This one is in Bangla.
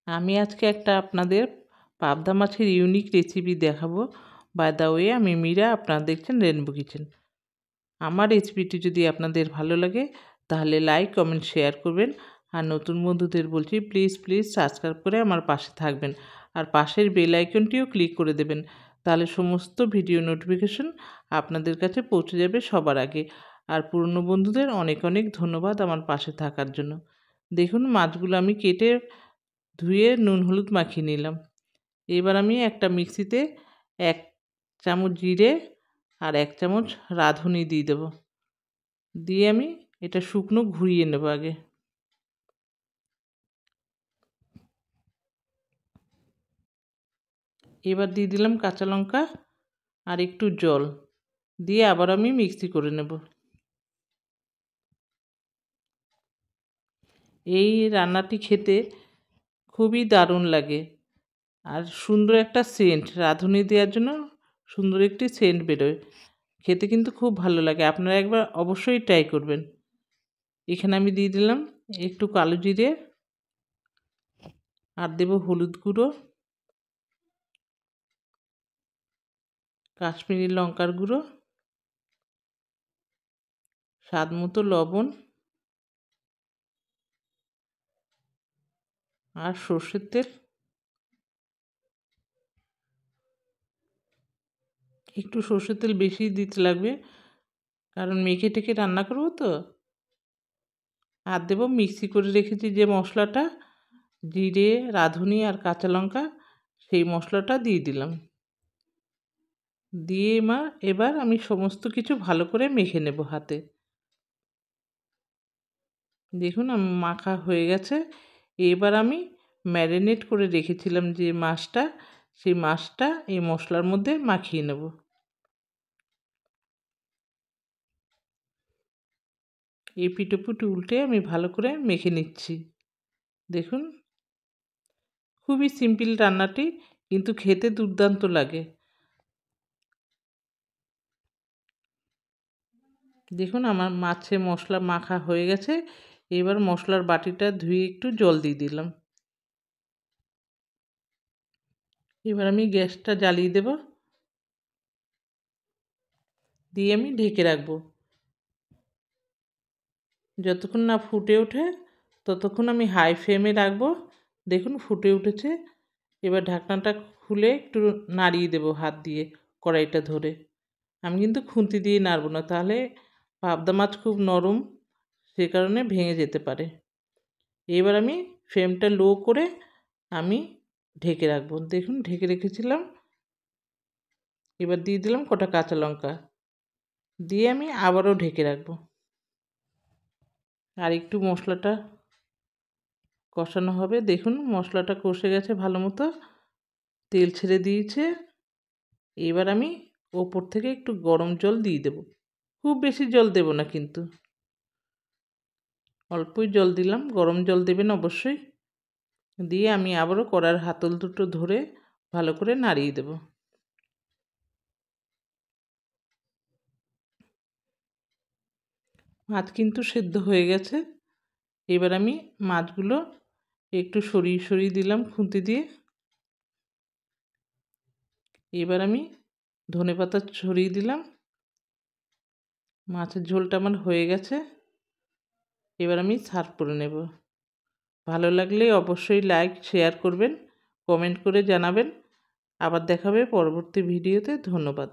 আমি আজকে একটা আপনাদের পাবদা মাছের ইউনিক রেসিপি দেখাবো। বাই দ্য ওয়ে, আমি মীরা, আপনারা দেখছেন রেনবো কিচেন। আমার রেসিপিটি যদি আপনাদের ভালো লাগে তাহলে লাইক, কমেন্ট, শেয়ার করবেন। আর নতুন বন্ধুদের বলছি প্লিজ সাবস্ক্রাইব করে আমার পাশে থাকবেন। আর পাশের বেল আইকনটিও ক্লিক করে দেবেন, তাহলে সমস্ত ভিডিও নোটিফিকেশন আপনাদের কাছে পৌঁছে যাবে সবার আগে। আর পুরনো বন্ধুদের অনেক অনেক ধন্যবাদ আমার পাশে থাকার জন্য। দেখুন, মাছগুলো আমি কেটে ধুয়ে নুন হলুদ মাখিয়ে নিলাম। এবার আমি একটা মিক্সিতে 1 চামচ জিরে আর 1 চামচ রাঁধুনি দিয়ে দেবো। দিয়ে আমি এটা শুকনো ঘুরিয়ে নেব আগে। এবার দিয়ে দিলাম কাঁচা লঙ্কা আর একটু জল দিয়ে আবার আমি মিক্সি করে নেব। এই রান্নাটি খেতে খুবই দারুণ লাগে আর সুন্দর একটা সেন্ট, রাঁধুনি দেওয়ার জন্য সুন্দর একটি সেন্ট বেরোয়। খেতে কিন্তু খুব ভালো লাগে, আপনারা একবার অবশ্যই ট্রাই করবেন। এখানে আমি দিয়ে দিলাম একটু কালো জিরে আর দেব হলুদ গুঁড়ো, কাশ্মীরি লঙ্কার গুঁড়ো, স্বাদ মতো লবণ আর সর্ষের তেল। একটু সর্ষের তেল বেশি দিতে লাগবে, কারণ মেখে টেখে রান্না করবো তো। আর দেবো মিক্সি করে রেখেছি যে মশলাটা, জিরে, রাঁধুনি আর কাঁচা লঙ্কা, সেই মশলাটা দিয়ে দিলাম। দিয়ে এবার আমি সমস্ত কিছু ভালো করে মেখে নেব হাতে। দেখুন, মাখা হয়ে গেছে। এবার আমি ম্যারিনেট করে রেখেছিলাম যে মাছটা, সেই মাছটা এই মশলার মধ্যে মাখিয়ে নেব। এপিঠ ওপিঠ উল্টে আমি ভালো করে মেখে নিচ্ছি। দেখুন, খুবই সিম্পল রান্নাটি, কিন্তু খেতে দুর্দান্ত লাগে। দেখুন, আমার মাছে মশলা মাখা হয়ে গেছে। এবার মশলার বাটিটা ধুয়ে একটু জল দিয়ে দিলাম। এবার আমি গ্যাসটা জ্বালিয়ে দেব, দিয়ে আমি ঢেকে রাখবো। যতক্ষণ না ফুটে ওঠে ততক্ষণ আমি হাই ফ্লেমে রাখবো। দেখুন, ফুটে উঠেছে। এবার ঢাকনাটা খুলে একটু নাড়িয়ে দেবো হাত দিয়ে, কড়াইটা ধরে। আমি কিন্তু খুন্তি দিয়ে নাড়ব না, তাহলে পাবদা মাছ খুব নরম, সে কারণে ভেঙে যেতে পারে। এবার আমি ফ্লেমটা লো করে আমি ঢেকে রাখবো। দেখুন, ঢেকে রেখেছিলাম। এবার দিয়ে দিলাম কটা কাঁচা লঙ্কা, দিয়ে আমি আবারও ঢেকে রাখবো। আর একটু মশলাটা কষানো হবে। দেখুন, মশলাটা কষে গেছে ভালো মতো, তেল ছেড়ে দিয়েছে। এবার আমি ওপর থেকে একটু গরম জল দিয়ে দেব। খুব বেশি জল দেব না, কিন্তু অল্পই জল দিলাম। গরম জল দেবেন অবশ্যই। দিয়ে আমি আবারও কড়ার হাতল দুটো ধরে ভালো করে নাড়িয়ে দেব। মাছ কিন্তু সেদ্ধ হয়ে গেছে। এবার আমি মাছগুলো একটু সরিয়ে সরিয়ে দিলাম খুন্তি দিয়ে। এবার আমি ধনেপাতা ছড়িয়ে দিলাম। মাছের ঝোলটা আমার হয়ে গেছে। এবার আমি সার্ভ করে নেব। ভালো লাগলে অবশ্যই লাইক, শেয়ার করবেন, কমেন্ট করে জানাবেন। আবার দেখা হবে পরবর্তী ভিডিওতে। ধন্যবাদ।